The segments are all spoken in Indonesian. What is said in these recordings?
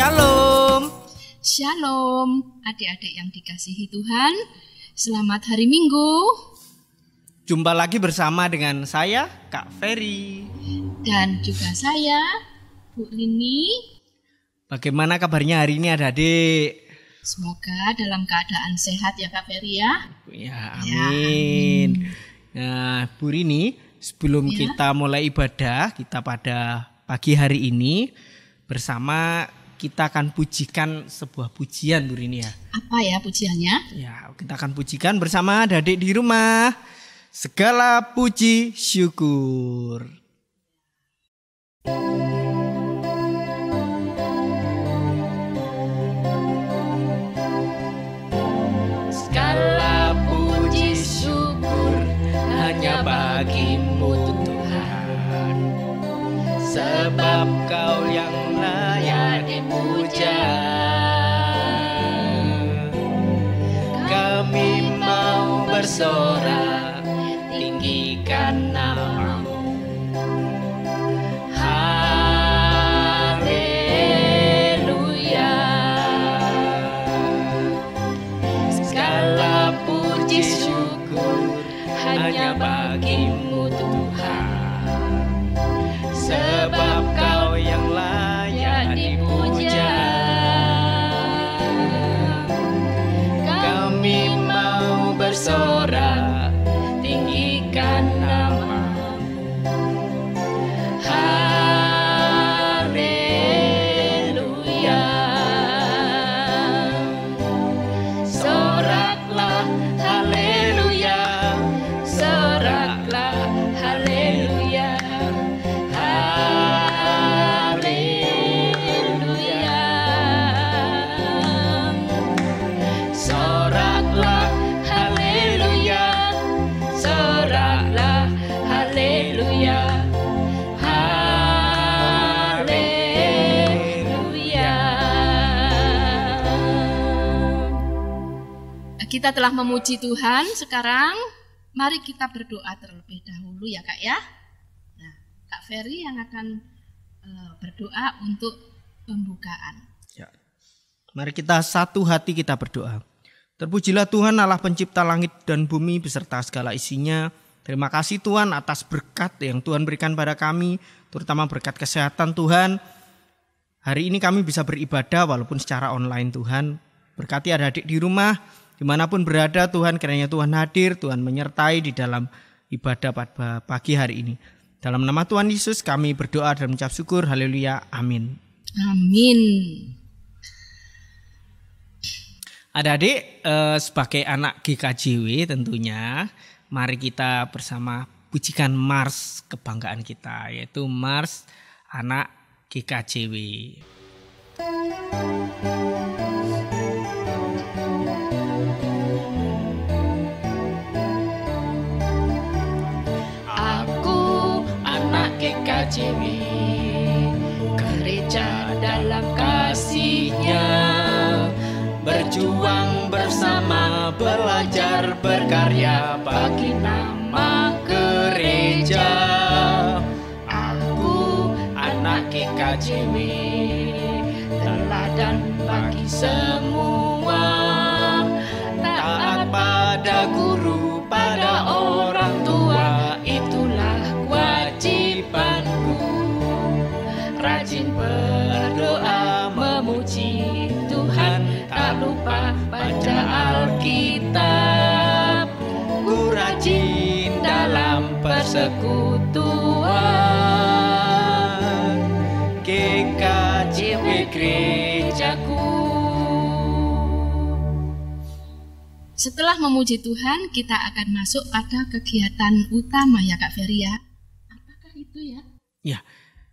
Shalom. Shalom, adik-adik yang dikasihi Tuhan. Selamat hari Minggu. Jumpa lagi bersama dengan saya, Kak Ferry. Dan juga saya, Bu Rini. Bagaimana kabarnya hari ini adik-adik? Semoga dalam keadaan sehat ya Kak Ferry ya. Ya, amin. Nah, Bu Rini, sebelum kita mulai ibadah kita pada pagi hari ini, bersama kita akan pujikan sebuah pujian Bu Rini ya. Apa ya pujiannya? Ya, kita akan pujikan bersama adik-adik di rumah. Segala puji syukur. Segala puji syukur hanya bagimu Tuhan, sebab Kau yang layak dipuja. Kami mau bersorak, tinggikan nama-Mu. Haleluya. Segala puji syukur hanya bagi-Mu Tuhan, sebab Kau yang layak dipuja. Kami mau bersorak, tinggikan nama-Mu. Haleluya. Soraklah haleluya, soraklah haleluya, haleluya. Soraklah haleluya, soraklah haleluya, haleluya. Kita telah memuji Tuhan, sekarang mari kita berdoa terlebih dahulu ya Kak ya. Nah, Kak Ferry yang akan berdoa untuk pembukaan. Ya. Mari kita satu hati kita berdoa. Terpujilah Tuhan Allah pencipta langit dan bumi beserta segala isinya. Terima kasih Tuhan atas berkat yang Tuhan berikan pada kami, terutama berkat kesehatan Tuhan. Hari ini kami bisa beribadah walaupun secara online Tuhan. Berkati adik-adik di rumah, dimanapun berada Tuhan, kiranya Tuhan hadir, Tuhan menyertai di dalam ibadah pada pagi hari ini. Dalam nama Tuhan Yesus kami berdoa dan mengucap syukur. Haleluya. Amin. Amin. Adik-adik, sebagai anak GKJW tentunya, mari kita bersama pujikan Mars kebanggaan kita, yaitu Mars anak GKJW. Aku anak GKJW, gereja dalam kasih-Nya, berjuang bersama, belajar berkarya bagi nama gereja. Aku anak GKJW, teladan bagi semua, taat pada guru, pada orang tua, itulah kewajibanku. Rajin berdoa memuji Tuhan, tak lupa baca Alkitab. Ku rajin dalam persekutuan, GKJW gerejaku. Setelah memuji Tuhan, kita akan masuk pada kegiatan utama ya Kak Ferry ya. Apakah itu ya? Ya,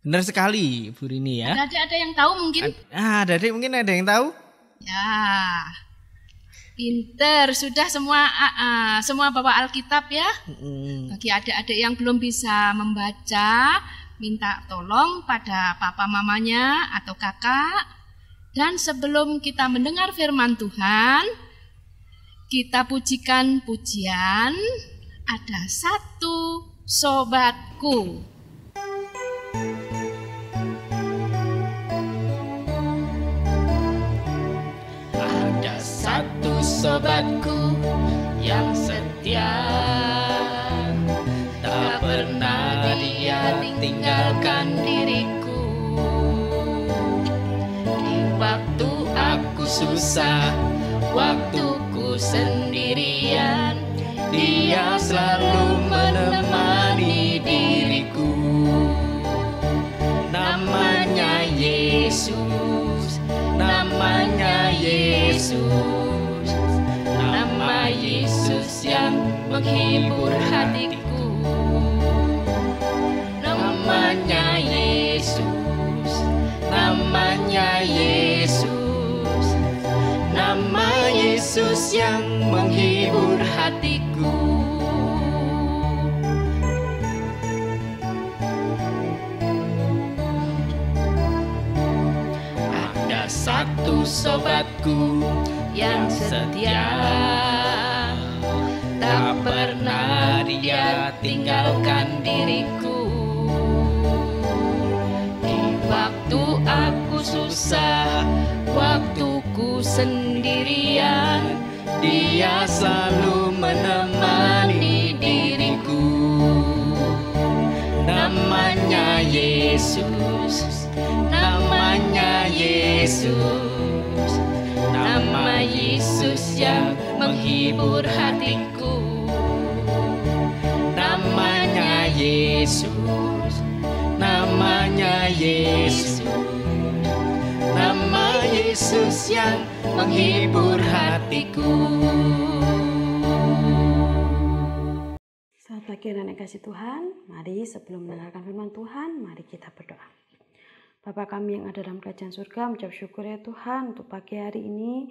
benar sekali Bu Rini ya. Ada yang tahu mungkin? Adik mungkin ada yang tahu? Ya, pinter. Sudah semua bawa Alkitab ya. Bagi adik-adik yang belum bisa membaca, minta tolong pada papa mamanya atau kakak. Dan sebelum kita mendengar firman Tuhan, kita pujikan pujian Ada Satu Sobatku. sobatku yang setia, tak pernah dia tinggalkan diriku. Di waktu aku susah, waktuku sendirian, dia selalu menemani diriku. Namanya Yesus, namanya Yesus, nama Yesus yang menghibur hatiku. Namanya Yesus, namanya Yesus, nama Yesus yang menghibur hatiku. Ada satu sobatku yang setia, tak pernah dia tinggalkan diriku. Di waktu aku susah, waktuku sendirian, dia selalu menemani diriku. Namanya Yesus, namanya Yesus, nama Yesus yang menghibur hatiku. Namanya Yesus, namanya Yesus, nama Yesus yang menghibur hatiku. Selamat pagi anak kasih Tuhan. Mari sebelum mendengarkan firman Tuhan, mari kita berdoa. Bapa kami yang ada dalam kerajaan surga, mengucap syukur ya Tuhan untuk pagi hari ini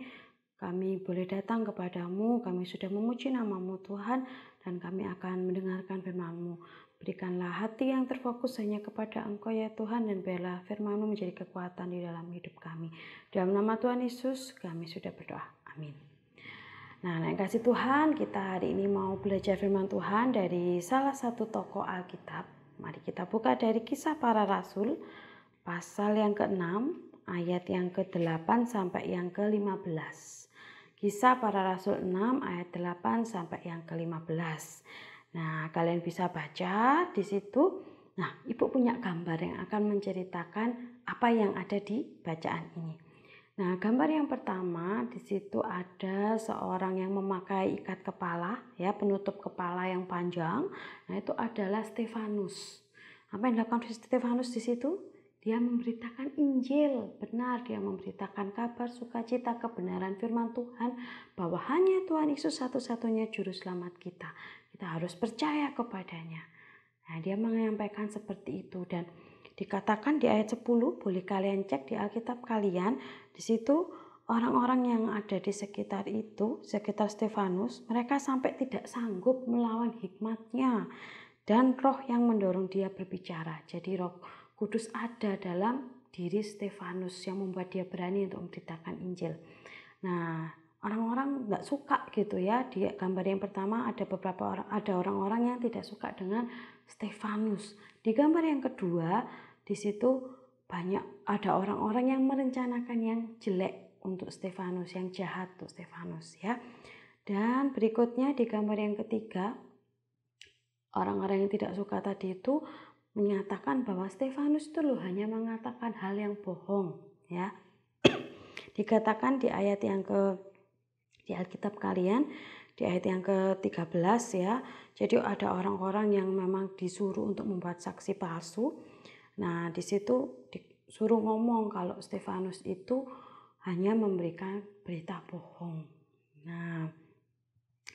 kami boleh datang kepadamu. Kami sudah memuji namamu Tuhan dan kami akan mendengarkan firman-Mu. Berikanlah hati yang terfokus hanya kepada Engkau ya Tuhan, dan biarlah firman-Mu menjadi kekuatan di dalam hidup kami. Dalam nama Tuhan Yesus kami sudah berdoa. Amin. Nah, yang kasih Tuhan, kita hari ini mau belajar firman Tuhan dari salah satu tokoh Alkitab. Mari kita buka dari Kisah Para Rasul pasal yang ke-6 ayat yang ke-8 sampai yang ke-15. Kisah Para Rasul 6 ayat 8 sampai yang ke-15. Nah, kalian bisa baca di situ. Nah, Ibu punya gambar yang akan menceritakan apa yang ada di bacaan ini. Nah, gambar yang pertama di situ ada seorang yang memakai ikat kepala, ya, penutup kepala yang panjang. Nah, itu adalah Stefanus. Apa yang dilakukan Stefanus di situ? Dia memberitakan Injil, benar, dia memberitakan kabar sukacita kebenaran firman Tuhan bahwa hanya Tuhan Yesus satu-satunya juru selamat kita. Kita harus percaya kepadanya. Nah, dia menyampaikan seperti itu dan dikatakan di ayat 10, boleh kalian cek di Alkitab kalian, di situ orang-orang yang ada di sekitar itu, sekitar Stefanus, mereka sampai tidak sanggup melawan hikmatnya dan roh yang mendorong dia berbicara. Jadi Roh Kudus ada dalam diri Stefanus yang membuat dia berani untuk memberitakan Injil. Nah, orang-orang nggak suka gitu ya. Di gambar yang pertama ada beberapa orang, ada orang-orang yang tidak suka dengan Stefanus. Di gambar yang kedua, di situ banyak ada orang-orang yang merencanakan yang jelek untuk Stefanus, yang jahat untuk Stefanus ya. Dan berikutnya di gambar yang ketiga, orang-orang yang tidak suka tadi itu menyatakan bahwa Stefanus itu loh hanya mengatakan hal yang bohong ya. Dikatakan di ayat yang di Alkitab kalian di ayat yang ke-13 ya. Jadi ada orang-orang yang memang disuruh untuk membuat saksi palsu. Nah, di situ disuruh ngomong kalau Stefanus itu hanya memberikan berita bohong. Nah,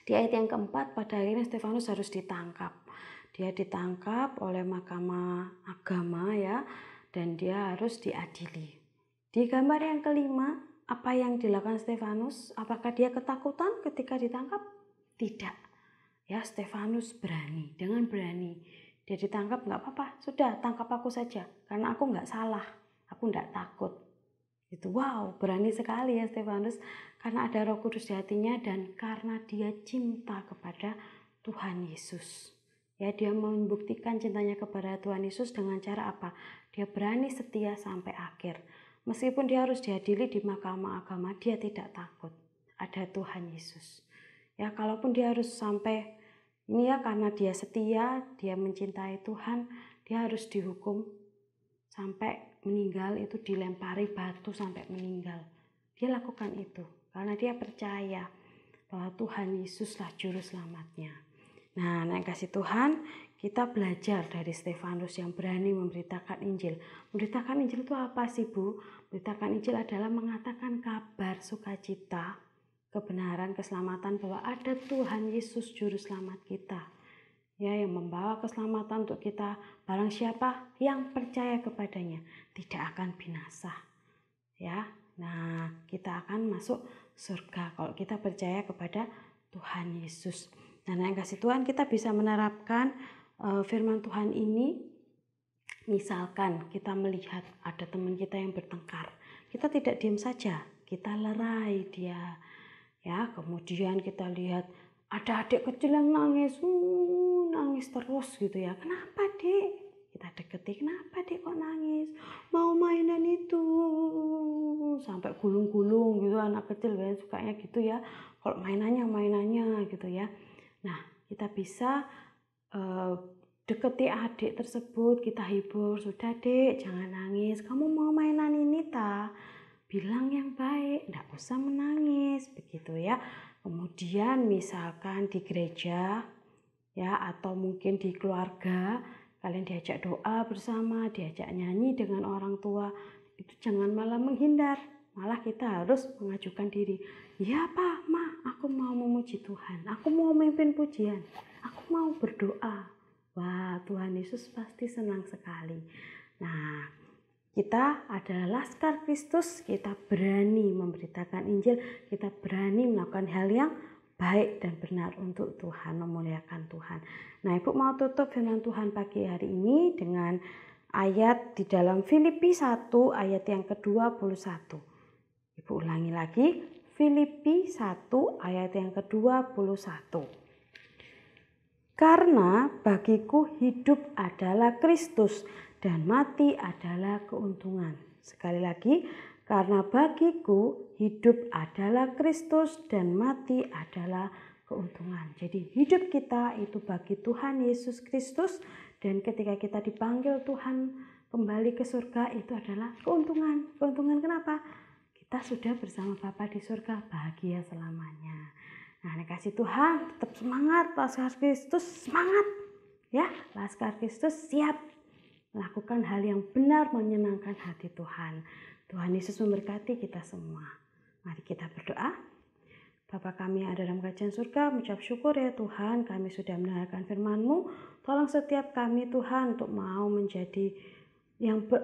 di ayat yang keempat pada akhirnya Stefanus harus ditangkap. Dia ditangkap oleh mahkamah agama ya, dan dia harus diadili. Di gambar yang kelima, apa yang dilakukan Stefanus? Apakah dia ketakutan ketika ditangkap? Tidak. Ya, Stefanus berani, dengan berani. Dia ditangkap, nggak apa-apa, sudah tangkap aku saja, karena aku nggak salah, aku nggak takut. Itu wow, berani sekali ya Stefanus, karena ada Roh Kudus di hatinya dan karena dia cinta kepada Tuhan Yesus. Ya, dia membuktikan cintanya kepada Tuhan Yesus dengan cara apa? Dia berani setia sampai akhir. Meskipun dia harus diadili di mahkamah agama, dia tidak takut. ada Tuhan Yesus. Ya, kalaupun dia harus sampai ini ya, karena dia setia, dia mencintai Tuhan, dia harus dihukum sampai meninggal, itu dilempari batu sampai meninggal. Dia lakukan itu karena dia percaya bahwa Tuhan Yesuslah juru selamatnya. Nah, yang kasih Tuhan, kita belajar dari Stefanus yang berani memberitakan Injil. Memberitakan Injil itu apa sih, Bu? Memberitakan Injil adalah mengatakan kabar sukacita, kebenaran, keselamatan bahwa ada Tuhan Yesus juru selamat kita. Ya, yang membawa keselamatan untuk kita. Barang siapa yang percaya kepadanya tidak akan binasa. Ya. Nah, kita akan masuk surga kalau kita percaya kepada Tuhan Yesus. Nah, yang kasih Tuhan, kita bisa menerapkan firman Tuhan ini. Misalkan kita melihat ada teman kita yang bertengkar, kita tidak diam saja, kita lerai dia. Ya, kemudian kita lihat ada adik kecil yang nangis terus gitu ya. Kenapa, Dek? Kita deketi, kenapa Dek kok nangis? Mau mainan itu. Sampai gulung-gulung gitu, anak kecil ya sukanya gitu ya. Kalau mainannya gitu ya. Nah, kita bisa deketi adik tersebut, kita hibur. Sudah, Dek, jangan nangis. Kamu mau mainan ini ta? Bilang yang baik, enggak usah menangis, begitu ya. Kemudian misalkan di gereja ya, atau mungkin di keluarga, kalian diajak doa bersama, diajak nyanyi dengan orang tua, itu jangan malah menghindar, malah kita harus mengajukan diri. Ya Pak, Ma, aku mau memuji Tuhan, aku mau memimpin pujian, aku mau berdoa. Wah, Tuhan Yesus pasti senang sekali. Nah, kita adalah laskar Kristus, kita berani memberitakan Injil, kita berani melakukan hal yang baik dan benar untuk Tuhan, memuliakan Tuhan. Nah, Ibu mau tutup firman Tuhan pagi hari ini dengan ayat di dalam Filipi 1 ayat yang ke-21. Ibu ulangi lagi, Filipi 1 ayat yang ke-21. Karena bagiku hidup adalah Kristus dan mati adalah keuntungan. Sekali lagi, karena bagiku hidup adalah Kristus dan mati adalah keuntungan. Jadi hidup kita itu bagi Tuhan Yesus Kristus, dan ketika kita dipanggil Tuhan kembali ke surga itu adalah keuntungan. Keuntungan kenapa? Kita sudah bersama Bapa di surga, bahagia selamanya. Nah, kasih Tuhan, tetap semangat, Laskar Kristus semangat. Ya, Laskar Kristus siap melakukan hal yang benar menyenangkan hati Tuhan. Tuhan Yesus memberkati kita semua. Mari kita berdoa. Bapa kami yang ada dalam kerajaan surga, mengucap syukur ya Tuhan, kami sudah mendengarkan firman-Mu. Tolong setiap kami Tuhan untuk mau menjadi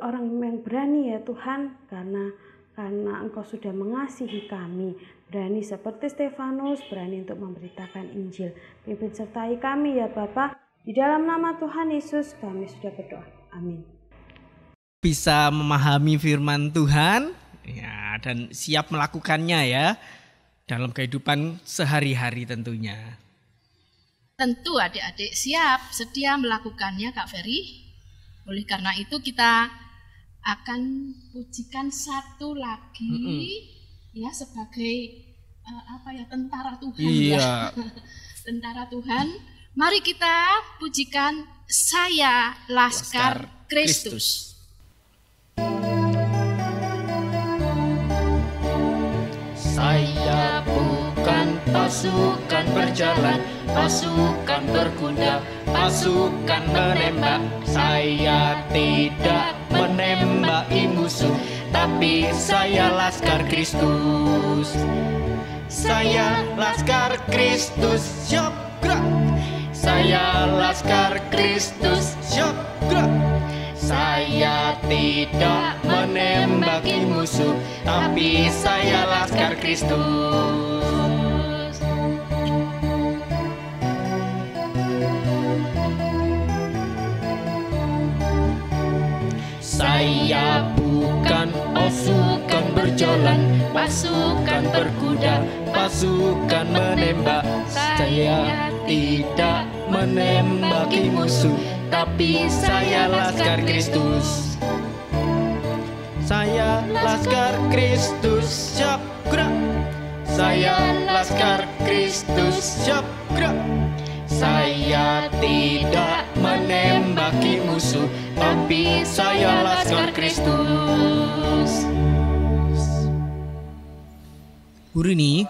orang yang berani ya Tuhan, karena Engkau sudah mengasihi kami. Berani seperti Stefanus, berani untuk memberitakan Injil. Pimpin sertai kami ya Bapa. Di dalam nama Tuhan Yesus kami sudah berdoa. Amin. Bisa memahami firman Tuhan ya, dan siap melakukannya ya dalam kehidupan sehari-hari tentunya. Tentu adik-adik siap, sedia melakukannya Kak Ferry. Oleh karena itu kita akan pujikan satu lagi ya, sebagai tentara Tuhan. Iya. Ya. Tentara Tuhan. Mari kita pujikan Saya Laskar Kristus. Saya bukan pasukan berjalan, pasukan berkuda, pasukan menembak. Saya tidak menembaki musuh, tapi saya Laskar Kristus. Saya Laskar Kristus, siap gerak. Saya Laskar Kristus, siap gerak. Saya tidak menembaki musuh, tapi saya Laskar Kristus. Saya bukan pasukan berjalan, pasukan berkuda, pasukan menembak. Saya tidak menembaki musuh, tapi saya Laskar Kristus. Saya Laskar Kristus, siap gerak. saya laskar Kristus. Siap, gerak. Saya tidak menembaki musuh, tapi saya laskar Kristus. Bu Rini,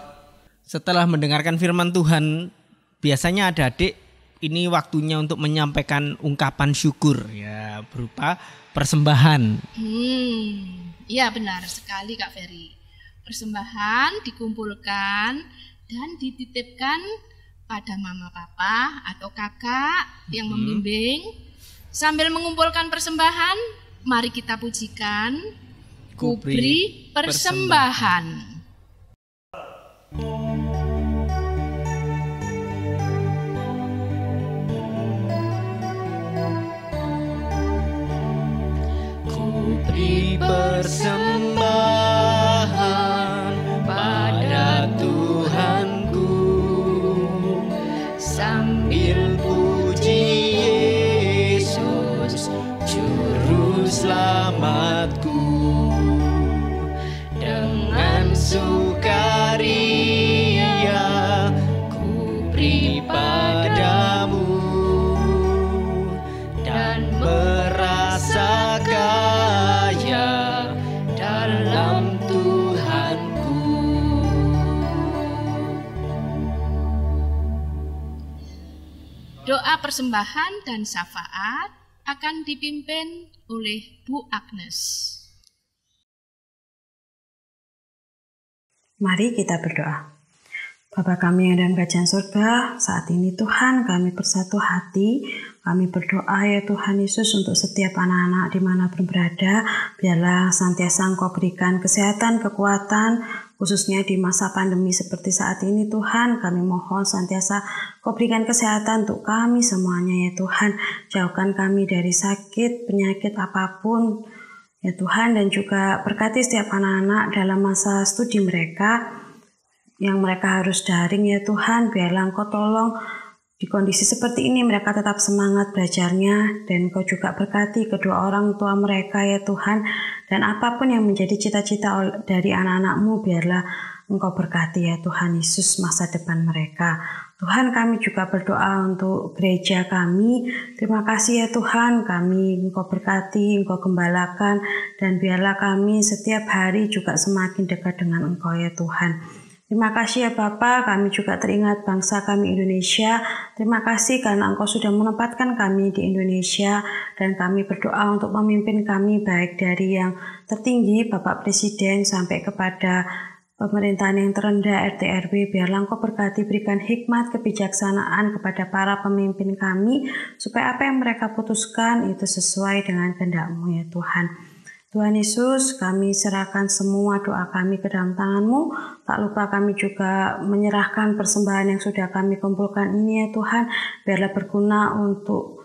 setelah mendengarkan firman Tuhan, biasanya adik-adik ini waktunya untuk menyampaikan ungkapan syukur ya berupa persembahan. Iya benar sekali Kak Ferry. Persembahan dikumpulkan dan dititipkan pada mama papa atau kakak yang membimbing. Sambil mengumpulkan persembahan, mari kita pujikan Kuberi Persembahan. Kuberi persembahan pada Tuhanku, sambil puji Yesus juru selamatku. Dengan sukaria ku beri padamu dan merasa kaya dalam Tuhanku. Doa persembahan dan syafaat akan dipimpin oleh Bu Agnes. Mari kita berdoa. Bapa kami yang ada dalam kerajaan surga, saat ini Tuhan kami bersatu hati, kami berdoa ya Tuhan Yesus untuk setiap anak-anak dimanapun berada, biarlah senantiasa Engkau berikan kesehatan, kekuatan, khususnya di masa pandemi seperti saat ini Tuhan, kami mohon senantiasa Engkau berikan kesehatan untuk kami semuanya ya Tuhan, jauhkan kami dari sakit, penyakit apapun ya Tuhan, dan juga berkati setiap anak-anak dalam masa studi mereka, yang mereka harus daring ya Tuhan, biarlah Engkau tolong di kondisi seperti ini mereka tetap semangat belajarnya, dan Engkau juga berkati kedua orang tua mereka ya Tuhan, dan apapun yang menjadi cita-cita dari anak-anak-Mu biarlah Engkau berkati ya Tuhan Yesus masa depan mereka. Tuhan, kami juga berdoa untuk gereja kami, terima kasih ya Tuhan, kami Engkau berkati, Engkau gembalakan, dan biarlah kami setiap hari juga semakin dekat dengan Engkau ya Tuhan. Terima kasih ya Bapa, kami juga teringat bangsa kami Indonesia. Terima kasih karena Engkau sudah menempatkan kami di Indonesia, dan kami berdoa untuk pemimpin kami baik dari yang tertinggi Bapak Presiden sampai kepada pemerintahan yang terendah RT RW. Biarlah Engkau berkati, berikan hikmat kebijaksanaan kepada para pemimpin kami supaya apa yang mereka putuskan itu sesuai dengan kehendak-Mu ya Tuhan. Tuhan Yesus, kami serahkan semua doa kami ke dalam tangan-Mu. Tak lupa kami juga menyerahkan persembahan yang sudah kami kumpulkan ini ya Tuhan. Biarlah berguna untuk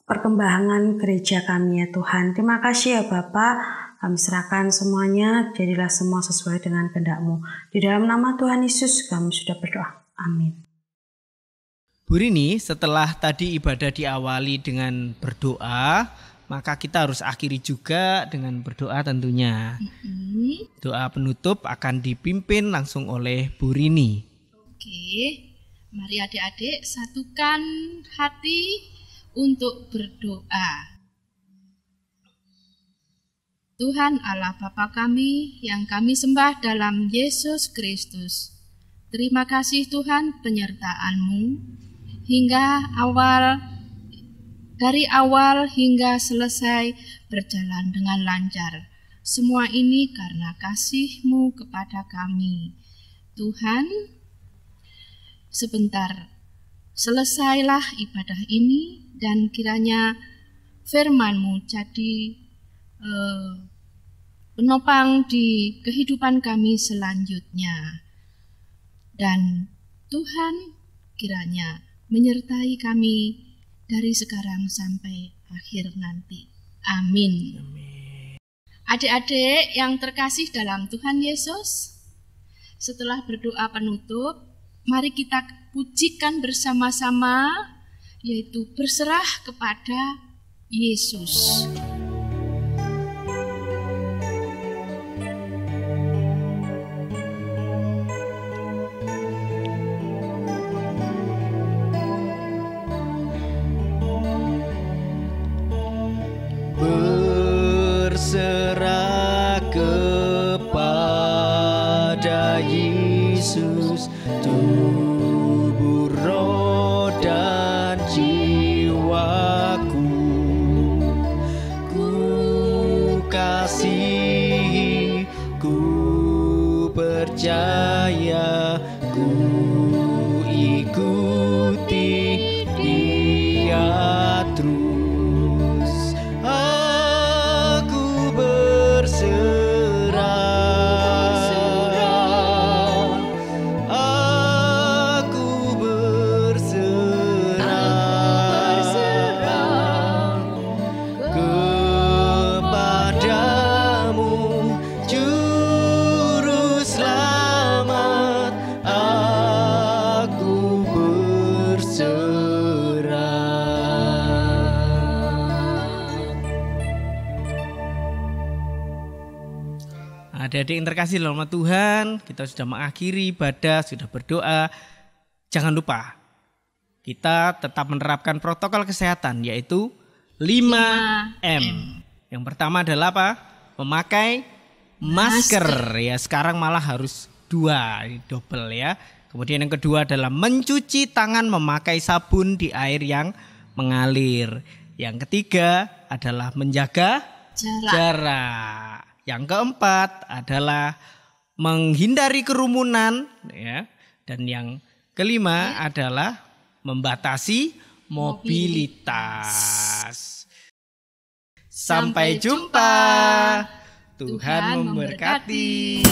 perkembangan gereja kami ya Tuhan. Terima kasih ya Bapak. Kami serahkan semuanya, jadilah semua sesuai dengan kehendak-Mu. Di dalam nama Tuhan Yesus kami sudah berdoa. Amin. Bu Rini, setelah tadi ibadah diawali dengan berdoa, maka kita harus akhiri juga dengan berdoa tentunya. Doa penutup akan dipimpin langsung oleh Bu Rini. Oke, mari adik-adik satukan hati untuk berdoa. Tuhan Allah Bapa kami yang kami sembah dalam Yesus Kristus. Terima kasih Tuhan penyertaan-Mu hingga dari awal hingga selesai berjalan dengan lancar. Semua ini karena kasih-Mu kepada kami. Tuhan, sebentar selesailah ibadah ini dan kiranya firman-Mu jadi penopang di kehidupan kami selanjutnya. Dan Tuhan kiranya menyertai kami dari sekarang sampai akhir nanti. Amin. Adik-adik yang terkasih dalam Tuhan Yesus, setelah berdoa penutup, mari kita pujikan bersama-sama, yaitu berserah kepada Yesus. Adik-adik yang terkasih dalam nama Tuhan, kita sudah mengakhiri ibadah, sudah berdoa. Jangan lupa, kita tetap menerapkan protokol kesehatan, yaitu 5M. Yang pertama adalah apa? Memakai masker. Ya, sekarang malah harus 2, double ya. Kemudian yang kedua adalah mencuci tangan memakai sabun di air yang mengalir. Yang ketiga adalah menjaga jarak. Yang keempat adalah menghindari kerumunan ya. Dan yang kelima adalah membatasi mobilitas. Sampai jumpa. Tuhan memberkati.